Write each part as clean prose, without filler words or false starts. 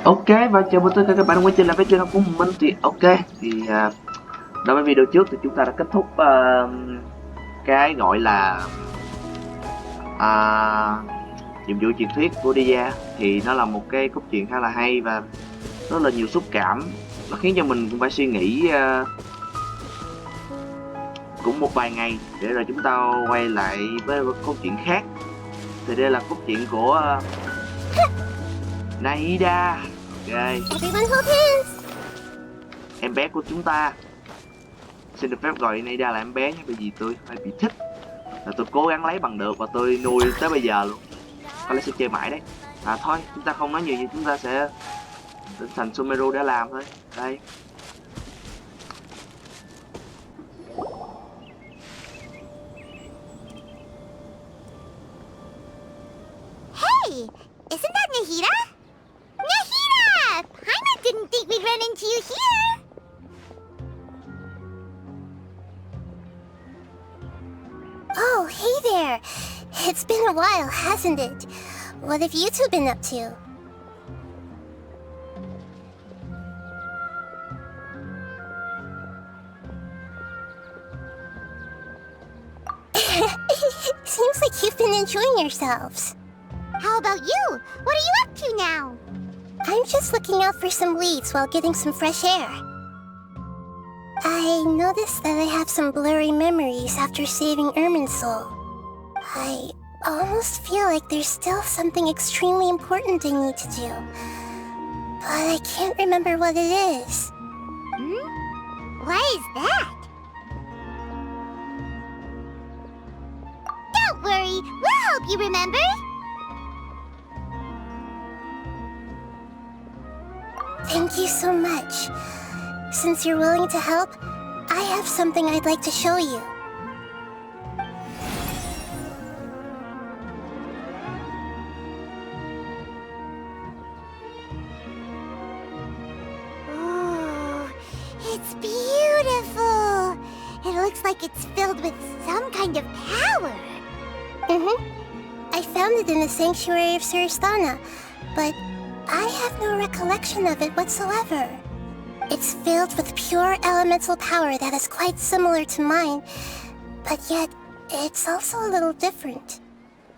Ok, và chào mừng tất cả các bạn quay trở lại với channel của mình. Thì ok, thì đối với video trước thì chúng ta đã kết thúc cái gọi là à, nhiệm vụ truyền thuyết của Dia. Thì nó là một cái cốt truyện khá là hay và rất là nhiều xúc cảm. Nó khiến cho mình cũng phải suy nghĩ cũng một vài ngày để rồi chúng ta quay lại với cốt truyện khác. Thì đây là cốt truyện của Naida. Ok, Everyone hold hands. em bé của chúng ta. Xin được phép gọi Naida là em bé nhé, bởi vì tôi hơi bị thích là tôi cố gắng lấy bằng được và tôi nuôi tới bây giờ luôn. Có lẽ sẽ chơi mãi đấy. Thôi, chúng ta không nói nhiều gì, chúng ta sẽ thành Sumeru để làm thôi. Đây. Hey, isn't that Nahida? Nahida! Paimon didn't think we'd run into you here. Oh, hey there. It's been a while, hasn't it? What have you two been up to? Seems like you've been enjoying yourselves. How about you? What are you up to now? I'm just looking out for some leads while getting some fresh air. I noticed that I have some blurry memories after saving Ermin's soul. I almost feel like there's still something extremely important I need to do. But I can't remember what it is. What is that? Don't worry, we'll help you remember. Thank you so much. Since you're willing to help, I have something I'd like to show you. Ooh, it's beautiful. It looks like it's filled with some kind of power. I found it in the sanctuary of Suristana, but I have no recollection of it whatsoever. It's filled with pure elemental power that is quite similar to mine, but yet it's also a little different.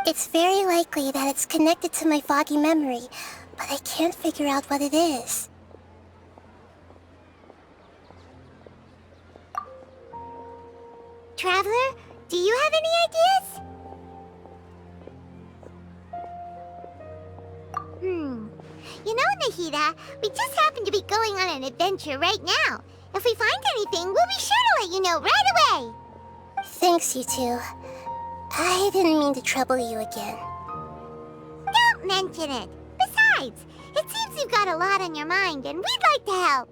It's very likely that it's connected to my foggy memory, but I can't figure out what it is. Traveler, do you have any ideas? You know, Nahida, we just happen to be going on an adventure right now. If we find anything, we'll be sure to let you know right away. Thanks, you two. I didn't mean to trouble you again. Don't mention it. Besides, it seems you've got a lot on your mind, and we'd like to help.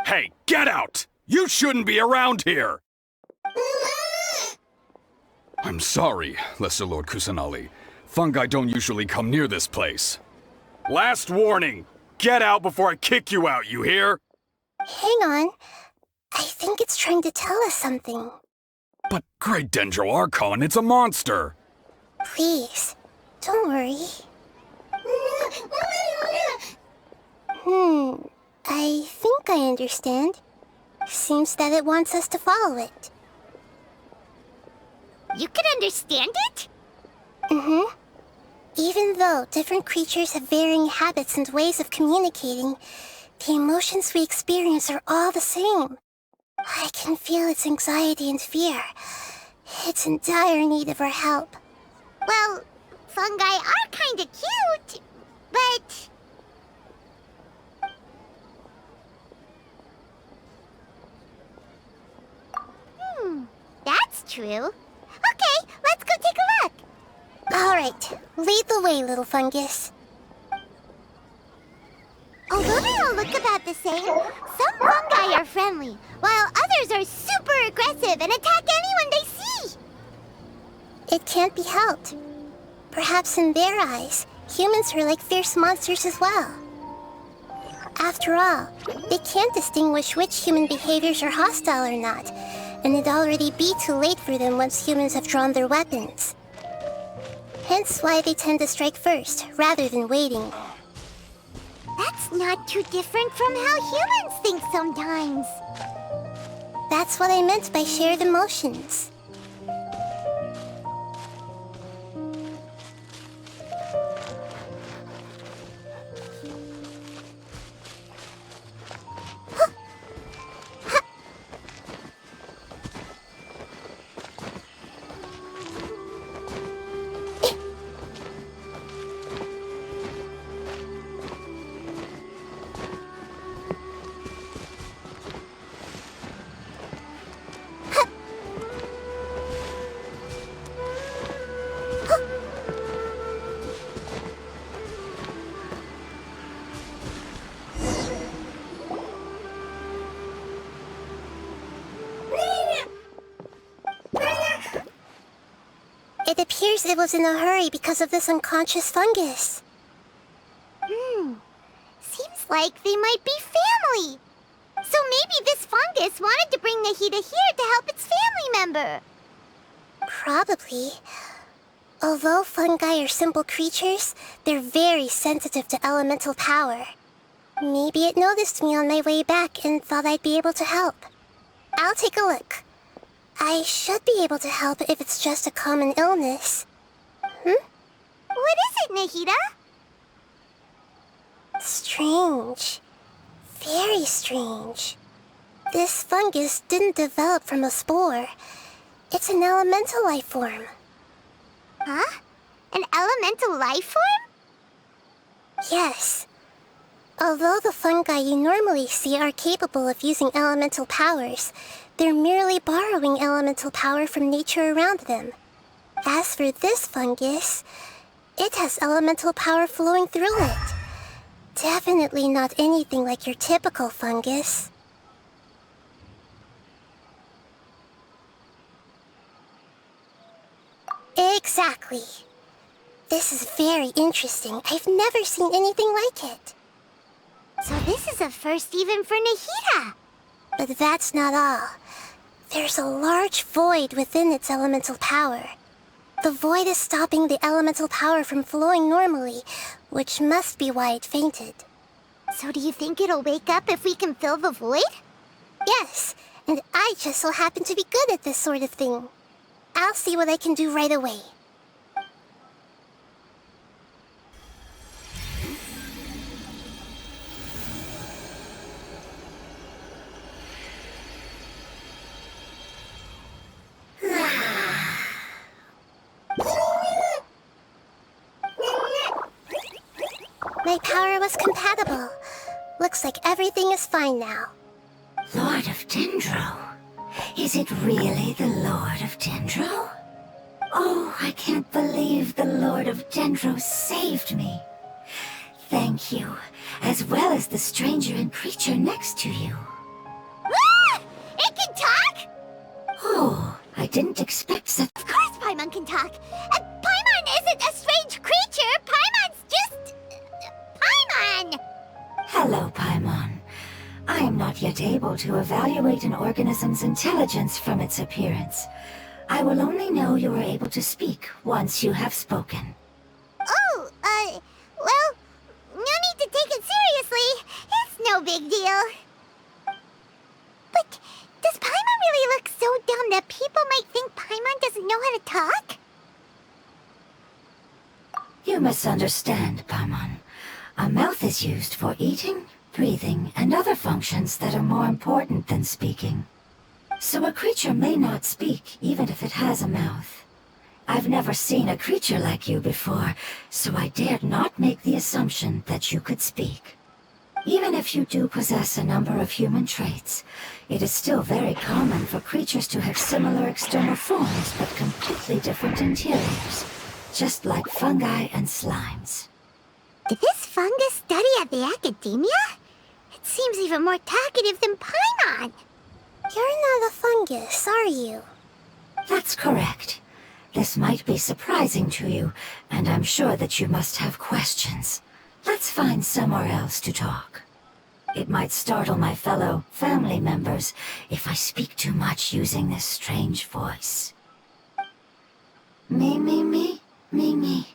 Hey, get out! You shouldn't be around here! I'm sorry, Lesser Lord Kusanali. Fungi don't usually come near this place. Last warning! Get out before I kick you out, you hear? Hang on. I think it's trying to tell us something. But Great Dendro Archon, it's a monster! Please, don't worry. I think I understand. Seems that it wants us to follow it. You can understand it? Even though different creatures have varying habits and ways of communicating, the emotions we experience are all the same. I can feel its anxiety and fear. It's in dire need of our help. Well, fungi are kinda cute, but... That's true. Okay, let's go take a look. All right, lead the way, little fungus. Although they all look about the same, some fungi are friendly, while others are super aggressive and attack anyone they see. It can't be helped. Perhaps in their eyes, humans are like fierce monsters as well. After all, they can't distinguish which human behaviors are hostile or not, and it'd already be too late for them once humans have drawn their weapons. Hence why they tend to strike first, rather than waiting. That's not too different from how humans think sometimes. That's what I meant by shared emotions. It appears it was in a hurry because of this unconscious fungus. Seems like they might be family. So maybe this fungus wanted to bring Nahida here to help its family member. Probably. Although fungi are simple creatures, they're very sensitive to elemental power. Maybe it noticed me on my way back and thought I'd be able to help. I'll take a look. I should be able to help if it's just a common illness. What is it, Nahida? Strange. Very strange. This fungus didn't develop from a spore. It's an elemental life form. Huh? An elemental life form? Yes. Although the fungi you normally see are capable of using elemental powers, they're merely borrowing elemental power from nature around them. As for this fungus, it has elemental power flowing through it. Definitely not anything like your typical fungus. Exactly. This is very interesting. I've never seen anything like it. So this is a first even for Nahida. But that's not all. There's a large void within its elemental power. The void is stopping the elemental power from flowing normally, which must be why it fainted. So do you think it'll wake up if we can fill the void? Yes, and I just so happen to be good at this sort of thing. I'll see what I can do right away. My power was compatible. Looks like everything is fine now. Lord of Dendro? Is it really the Lord of Dendro? Oh, I can't believe the Lord of Dendro saved me. Thank you, as well as the stranger and creature next to you. Ah! It can talk? Oh, I didn't expect such... Of course Paimon can talk. Paimon isn't a strange creature. Paimon's just... Paimon! Hello, Paimon. I am not yet able to evaluate an organism's intelligence from its appearance. I will only know you are able to speak once you have spoken. Oh, well, no need to take it seriously. It's no big deal. But does Paimon really look so dumb that people might think Paimon doesn't know how to talk? You misunderstand, Paimon. A mouth is used for eating, breathing, and other functions that are more important than speaking. So a creature may not speak, even if it has a mouth. I've never seen a creature like you before, so I dared not make the assumption that you could speak. Even if you do possess a number of human traits, it is still very common for creatures to have similar external forms but completely different interiors, just like fungi and slimes. Did this fungus study at the academia? It seems even more talkative than Paimon. You're not a fungus, are you? That's correct. This might be surprising to you, and I'm sure that you must have questions. Let's find somewhere else to talk. It might startle my fellow family members if I speak too much using this strange voice. Me, me, me, me, me.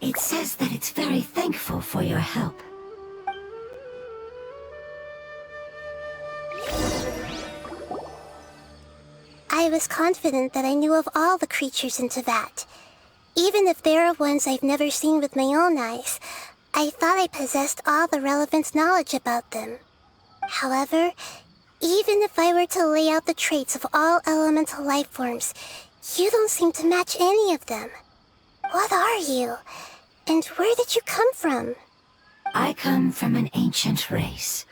It says that it's very thankful for your help. I was confident that I knew of all the creatures in Teyvat. Even if there are ones I've never seen with my own eyes, I thought I possessed all the relevant knowledge about them. However, even if I were to lay out the traits of all elemental life forms, you don't seem to match any of them. What are you? And where did you come from? I come from an ancient race.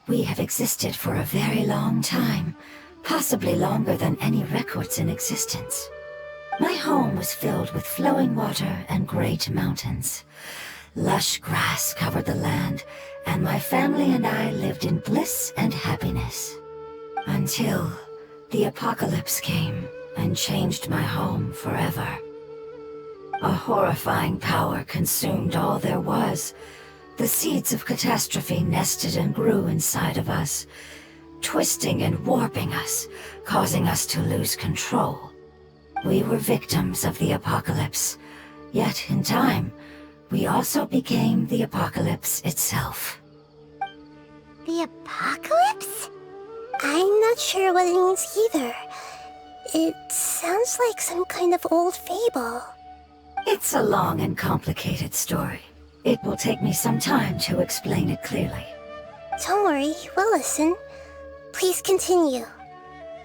We have existed for a very long time, possibly longer than any records in existence. My home was filled with flowing water and great mountains. Lush grass covered the land, and my family and I lived in bliss and happiness. Until the apocalypse came and changed my home forever. A horrifying power consumed all there was. The seeds of catastrophe nested and grew inside of us, twisting and warping us, causing us to lose control. We were victims of the apocalypse, yet in time, we also became the apocalypse itself. The apocalypse? I'm not sure what it means either. It sounds like some kind of old fable. It's a long and complicated story. It will take me some time to explain it clearly. Don't worry, we'll listen. Please continue.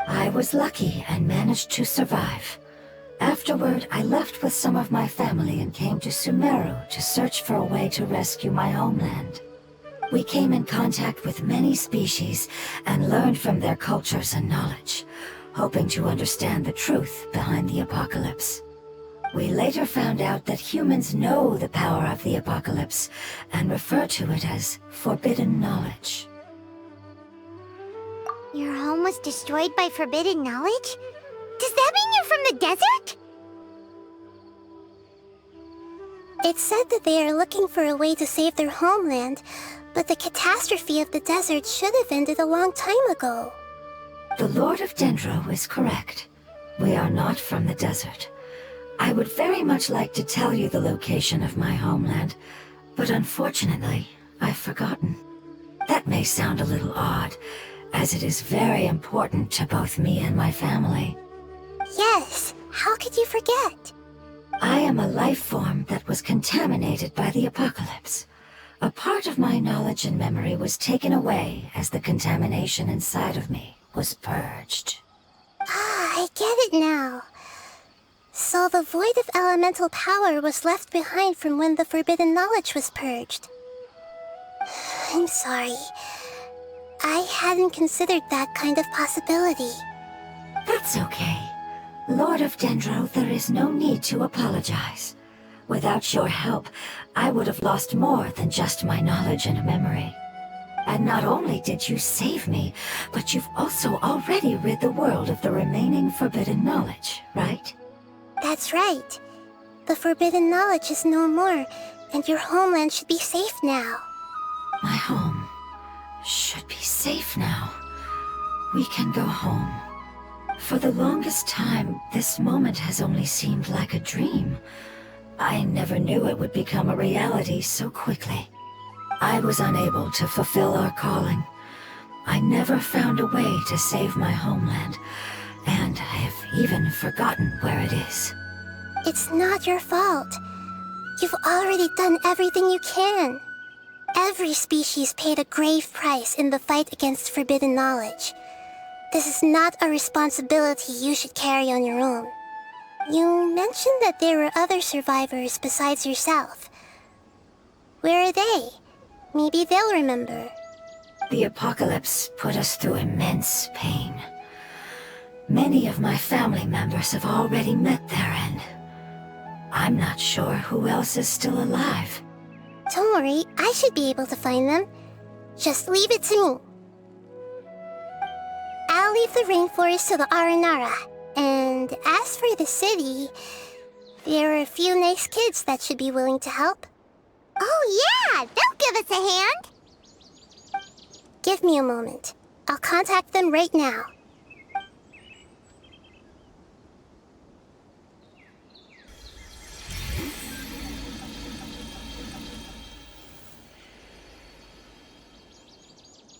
I was lucky and managed to survive. Afterward, I left with some of my family and came to Sumeru to search for a way to rescue my homeland. We came in contact with many species and learned from their cultures and knowledge, hoping to understand the truth behind the apocalypse. We later found out that humans know the power of the apocalypse and refer to it as forbidden knowledge. Your home was destroyed by forbidden knowledge? Does that mean you're from the desert? It said that they are looking for a way to save their homeland, but the catastrophe of the desert should have ended a long time ago. The Lord of Dendro is correct. We are not from the desert. I would very much like to tell you the location of my homeland, but unfortunately, I've forgotten. That may sound a little odd, as it is very important to both me and my family. Yes, how could you forget? I am a life form that was contaminated by the apocalypse. A part of my knowledge and memory was taken away as the contamination inside of me was purged. Ah, I get it now. So the void of elemental power was left behind from when the forbidden knowledge was purged. I'm sorry. I hadn't considered that kind of possibility. That's okay. Lord of Dendro, there is no need to apologize. Without your help, I would have lost more than just my knowledge and memory. And not only did you save me, but you've also already rid the world of the remaining forbidden knowledge, right? That's right. The forbidden knowledge is no more, and your homeland should be safe now. My home should be safe now. We can go home. For the longest time, this moment has only seemed like a dream. I never knew it would become a reality so quickly. I was unable to fulfill our calling. I never found a way to save my homeland, and I have even forgotten where it is. It's not your fault. You've already done everything you can. Every species paid a grave price in the fight against forbidden knowledge. This is not a responsibility you should carry on your own. You mentioned that there were other survivors besides yourself. Where are they? Maybe they'll remember. The apocalypse put us through immense pain. Many of my family members have already met their end. I'm not sure who else is still alive. Don't worry, I should be able to find them. Just leave it to me. I'll leave the rainforest to the Aranara. And as for the city, there are a few nice kids that should be willing to help. Oh yeah, they'll give us a hand. Give me a moment. I'll contact them right now.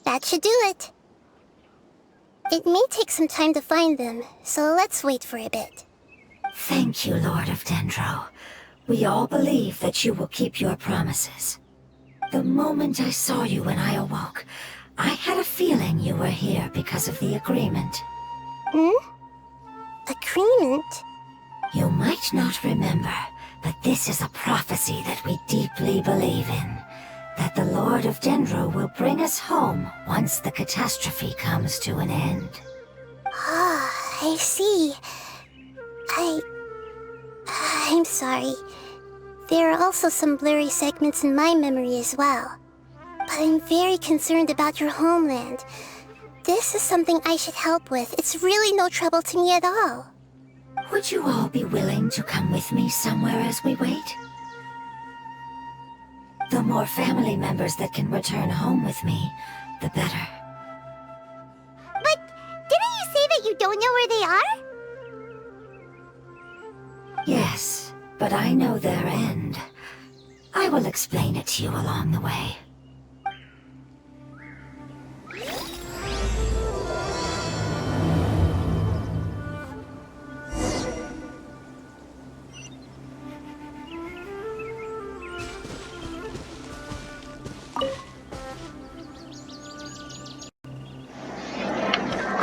That should do it. It may take some time to find them, so let's wait for a bit. Thank you, Lord of Dendro. We all believe that you will keep your promises. The moment I saw you when I awoke, I had a feeling you were here because of the agreement. Agreement? You might not remember, but this is a prophecy that we deeply believe in. That the Lord of Dendro will bring us home once the catastrophe comes to an end. Ah, I see. I'm sorry. There are also some blurry segments in my memory as well. But I'm very concerned about your homeland. This is something I should help with. It's really no trouble to me at all. Would you all be willing to come with me somewhere as we wait? The more family members that can return home with me, the better. But didn't you say that you don't know where they are? Yes, but I know their end. I will explain it to you along the way.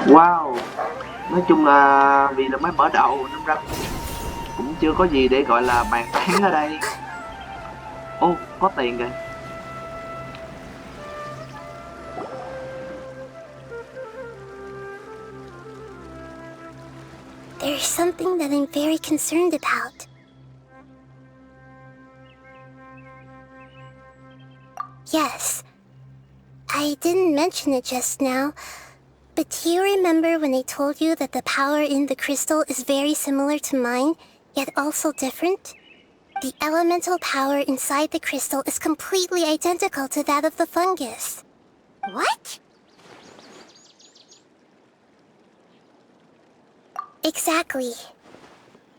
Wow, nói chung là vì là mới mở đầu nên ra cũng chưa có gì để gọi là bàn tán ở đây. Ô, có tiền kìa. There's something that I'm very concerned about. Yes, I didn't mention it just now, but do you remember when I told you that the power in the crystal is very similar to mine, yet also different? The elemental power inside the crystal is completely identical to that of the fungus. What? Exactly.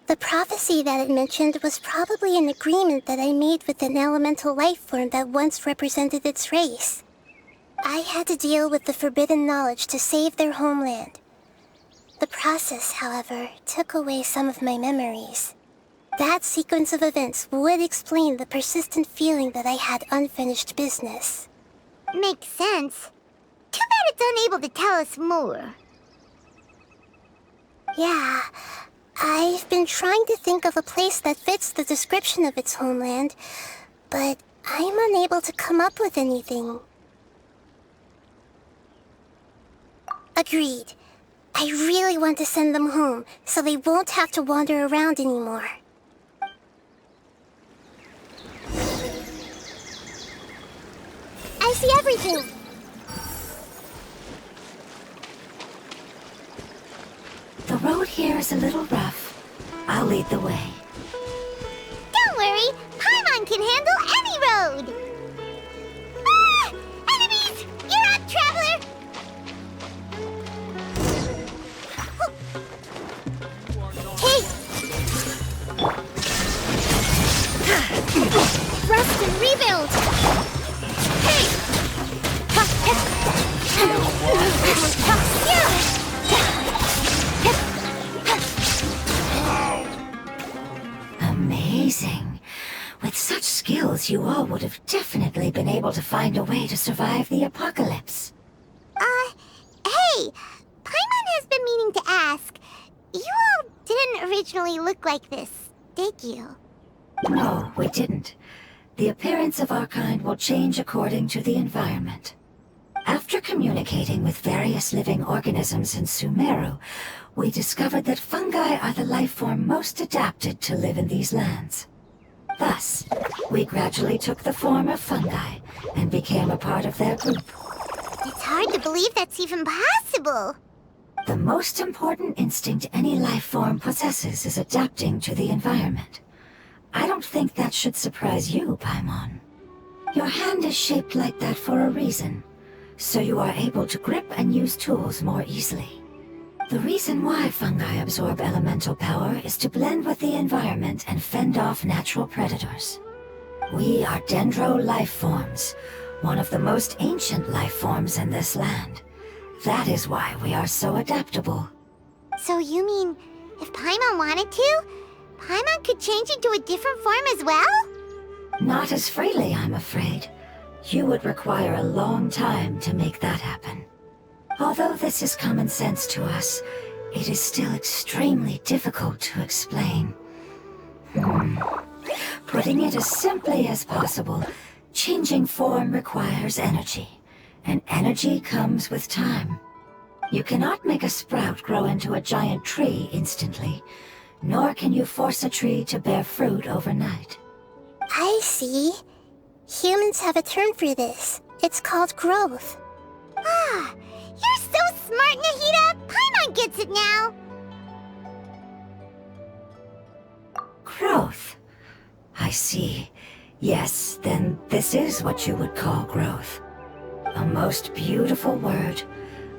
The prophecy that it mentioned was probably an agreement that I made with an elemental life form that once represented its race. I had to deal with the forbidden knowledge to save their homeland. The process, however, took away some of my memories. That sequence of events would explain the persistent feeling that I had unfinished business. Makes sense. Too bad it's unable to tell us more. Yeah, I've been trying to think of a place that fits the description of its homeland, but I'm unable to come up with anything. Agreed. I really want to send them home, so they won't have to wander around anymore. I see everything! The road here is a little rough. I'll lead the way. Don't worry, Paimon can handle any road! Ah! Enemies! You're up, traveler! Hey! Rest and rebuild! Hey! Amazing. With such skills, you all would have definitely been able to find a way to survive the apocalypse. Hey! Paimon has been meaning to ask. You all didn't originally look like this, did you? No, we didn't. The appearance of our kind will change according to the environment. After communicating with various living organisms in Sumeru, we discovered that fungi are the life form most adapted to live in these lands. Thus, we gradually took the form of fungi and became a part of their group. It's hard to believe that's even possible. The most important instinct any life form possesses is adapting to the environment. I don't think that should surprise you, Paimon. Your hand is shaped like that for a reason, so you are able to grip and use tools more easily. The reason why fungi absorb elemental power is to blend with the environment and fend off natural predators. We are dendro life forms, one of the most ancient life forms in this land. That is why we are so adaptable. So you mean, if Paimon wanted to, Paimon could change into a different form as well? Not as freely, I'm afraid. You would require a long time to make that happen. Although this is common sense to us, it is still extremely difficult to explain. Putting it as simply as possible, changing form requires energy, and energy comes with time. You cannot make a sprout grow into a giant tree instantly, nor can you force a tree to bear fruit overnight. I see. Humans have a term for this. It's called growth. Ah, you're so smart, Nahida! Paimon gets it now! Growth. I see. Yes, then this is what you would call growth. A most beautiful word.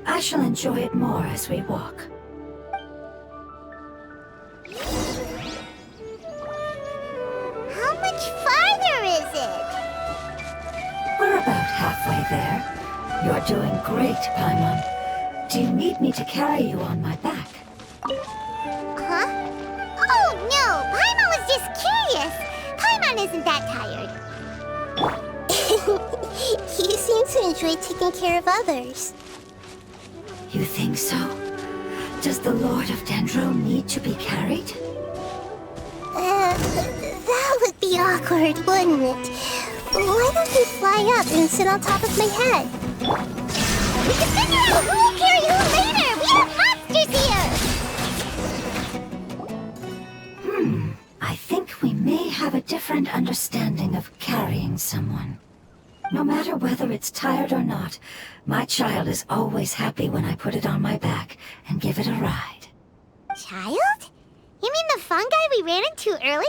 I shall enjoy it more as we walk. How much farther is it? We're about halfway there. You're doing great, Paimon. Do you need me to carry you on my back? Huh? Oh no, Paimon was just curious. Paimon isn't that tired. You seem to enjoy taking care of others. You think so? Does the Lord of Dendro need to be carried? That would be awkward, wouldn't it? Why don't you fly up and sit on top of my head? We can figure out who will carry who later! We have monsters here! I think we may have a different understanding of carrying someone. No matter whether it's tired or not, my child is always happy when I put it on my back and give it a ride. Child? You mean the fungi we ran into earlier?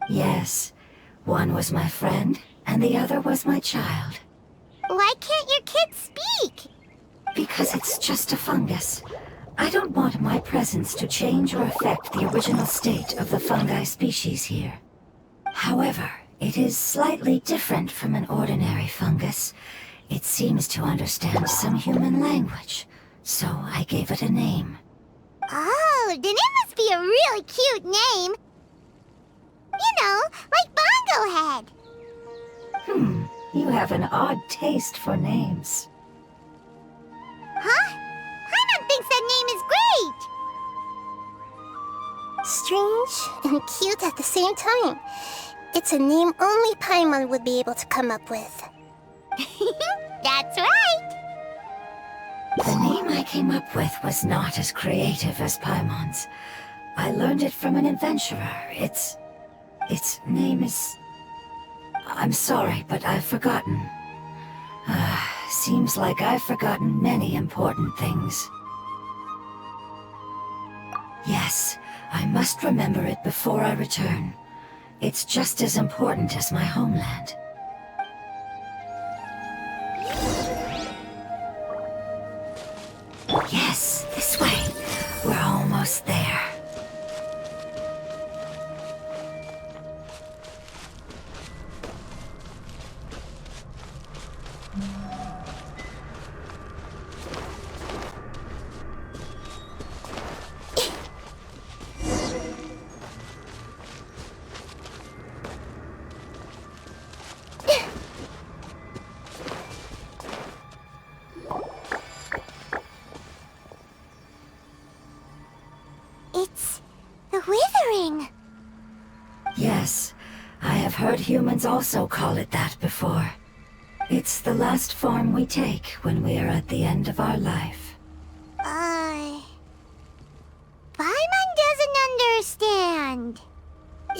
Yes, one was my friend, and the other was my child. Why can't your kid speak? Because it's just a fungus. I don't want my presence to change or affect the original state of the fungi species here. However, it is slightly different from an ordinary fungus. It seems to understand some human language, so I gave it a name. Oh, then it must be a really cute name. You know, like Bongo Head. You have an odd taste for names. Huh? Paimon thinks that name is great. Strange and cute at the same time. It's a name only Paimon would be able to come up with. That's right. The name I came up with was not as creative as Paimon's. I learned it from an adventurer. Its name is... I'm sorry, but I've forgotten. Seems like I've forgotten many important things. Yes, I must remember it before I return. It's just as important as my homeland. Yes, this way. We're almost there. It's the withering. Yes, I have heard humans also call it that before. It's the last form we take when we are at the end of our life. Paimon doesn't understand.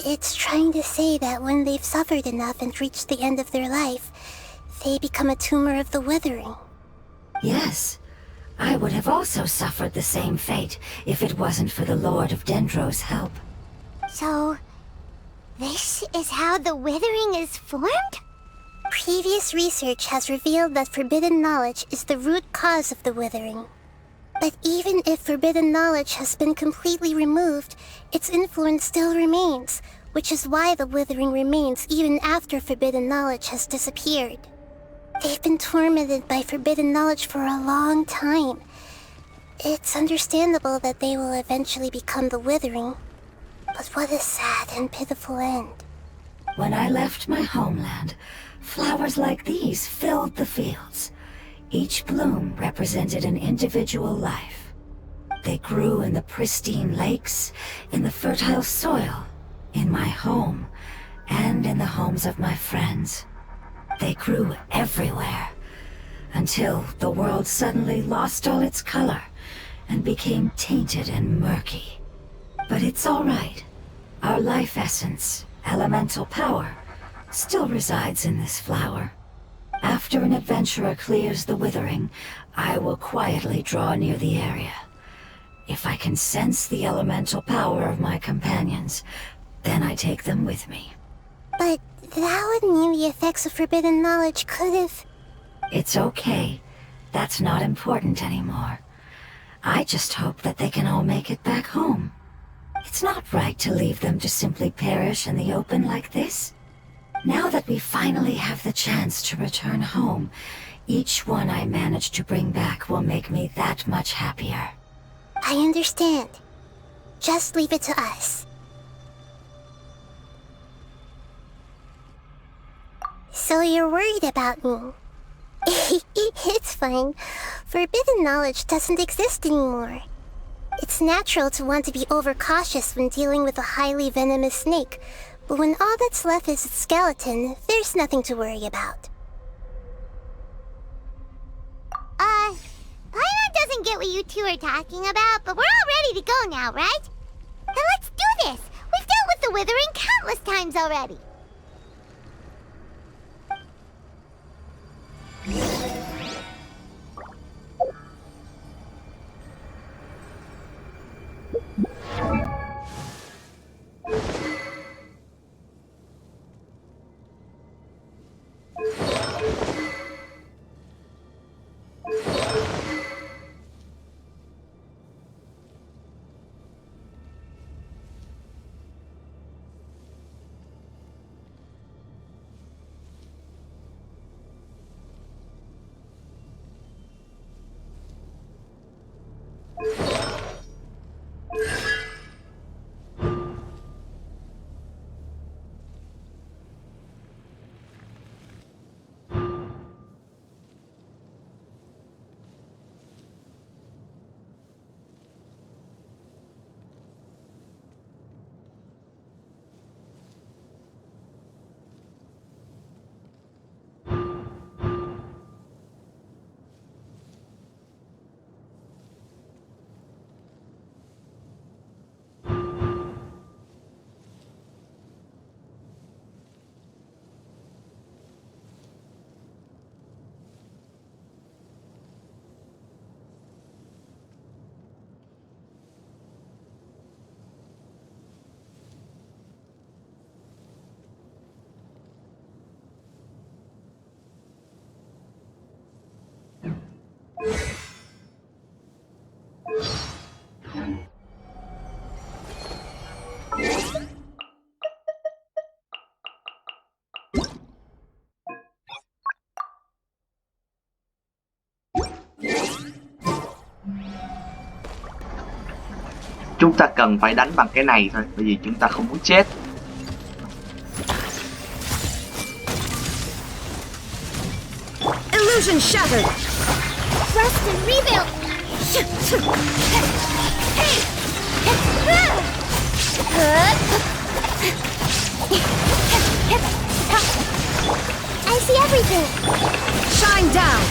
It's trying to say that when they've suffered enough and reached the end of their life, they become a tumor of the withering. Yes, I would have also suffered the same fate if it wasn't for the Lord of Dendro's help. So, This is how the withering is formed? Previous research has revealed that forbidden knowledge is the root cause of the withering. But even if forbidden knowledge has been completely removed, its influence still remains, which is why the withering remains even after forbidden knowledge has disappeared. They've been tormented by forbidden knowledge for a long time. It's understandable that they will eventually become the withering. But what a sad and pitiful end. When I left my homeland, flowers like these filled the fields. Each bloom represented an individual life. They grew in the pristine lakes, in the fertile soil, in my home, and in the homes of my friends. They grew everywhere, until the world suddenly lost all its color and became tainted and murky. But it's all right. Our life essence, elemental power, still resides in this flower. After an adventurer clears the withering, I will quietly draw near the area. If I can sense the elemental power of my companions, then I take them with me. But that would mean the effects of forbidden knowledge could have... It's okay. That's not important anymore. I just hope that they can all make it back home. It's not right to leave them to simply perish in the open like this. Now that we finally have the chance to return home, each one I manage to bring back will make me that much happier. I understand. Just leave it to us. So you're worried about me? It's fine. Forbidden knowledge doesn't exist anymore. It's natural to want to be overcautious when dealing with a highly venomous snake, but when all that's left is its skeleton, there's nothing to worry about. Paimon doesn't get what you two are talking about, but we're all ready to go now, right? Then let's do this! We've dealt with the withering countless times already! Chúng ta cần phải đánh bằng cái này thôi, bởi vì chúng ta không muốn chết. Illusion shattered. Rest and rebuild! I see everything! Shine down.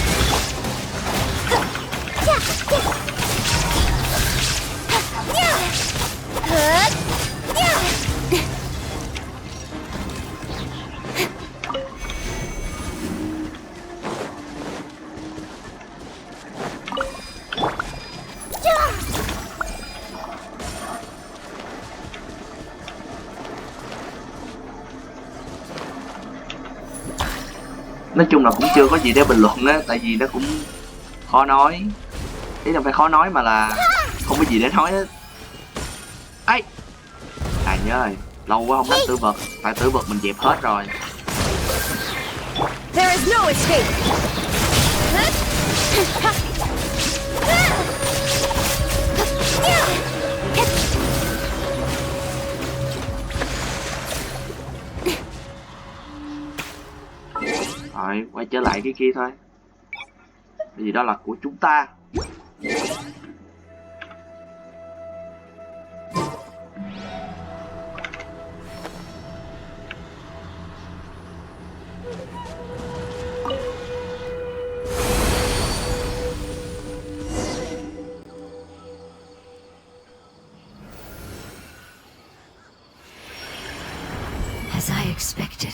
Nói chung là cũng chưa có gì để bình luận á, tại vì nó cũng khó nói. Ý là phải khó nói mà là không có gì để nói hết. Ấy, nhớ rồi, lâu quá không đánh tử vật, tại tử vật mình dẹp hết rồi. There is no escape. Rồi, quay trở lại cái kia thôi. Vì đó là của chúng ta. As I expected,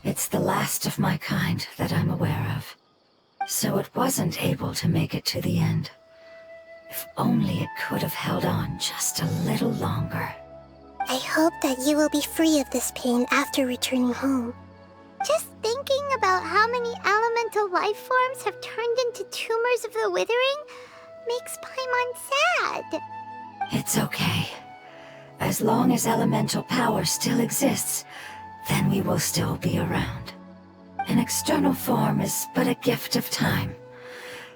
it's the last of my kind that I'm aware of. So it wasn't able to make it to the end. If only it could have held on just a little longer. I hope that you will be free of this pain after returning home. Just thinking about how many elemental life forms have turned into tumors of the withering makes Paimon sad. It's okay. As long as elemental power still exists, then we will still be around. An external form is but a gift of time.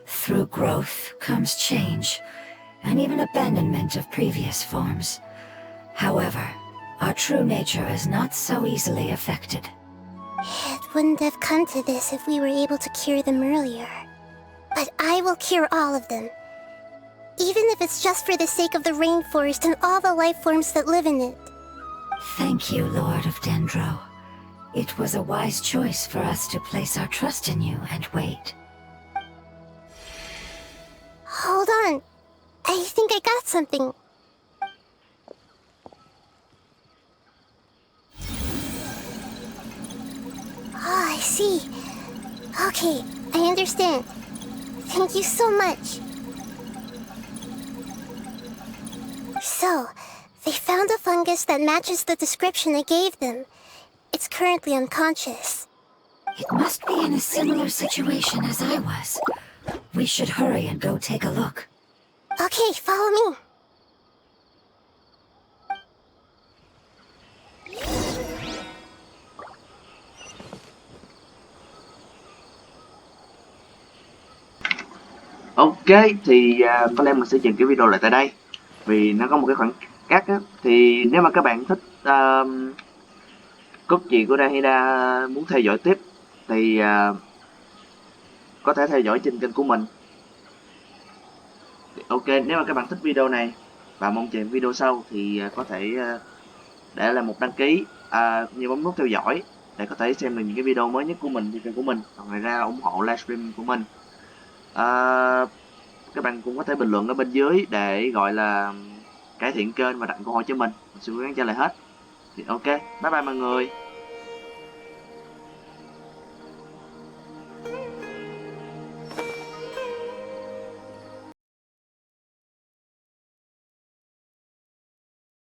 Through growth comes change, and even abandonment of previous forms. However, our true nature is not so easily affected. It wouldn't have come to this if we were able to cure them earlier. But I will cure all of them. Even if it's just for the sake of the rainforest and all the life forms that live in it. Thank you, Lord of Dendro. It was a wise choice for us to place our trust in you and wait. Hold on. I think I got something. Oh, I see. Okay, I understand. Thank you so much. So, they found a fungus that matches the description I gave them. It's currently unconscious. It must be in a similar situation as I was. We should hurry and go take a look. Okay, follow me. Ok, thì có lẽ mình sẽ dừng cái video lại tại đây. Vì nó có một cái khoảng cắt á. Thì nếu mà các bạn thích cốt truyện của Dahida muốn theo dõi tiếp thì có thể theo dõi trên kênh của mình. Ok, nếu mà các bạn thích video này và mong chờ video sau thì có thể để lại một đăng ký như bấm nút theo dõi để có thể xem được những cái video mới nhất của mình trên kênh của mình. Và ngoài ra ủng hộ livestream của mình. Các bạn cũng có thể bình luận ở bên dưới để gọi là cải thiện kênh và đặt câu hỏi cho mình sẽ cố gắng trả lời hết. Thì ok, bye bye mọi người.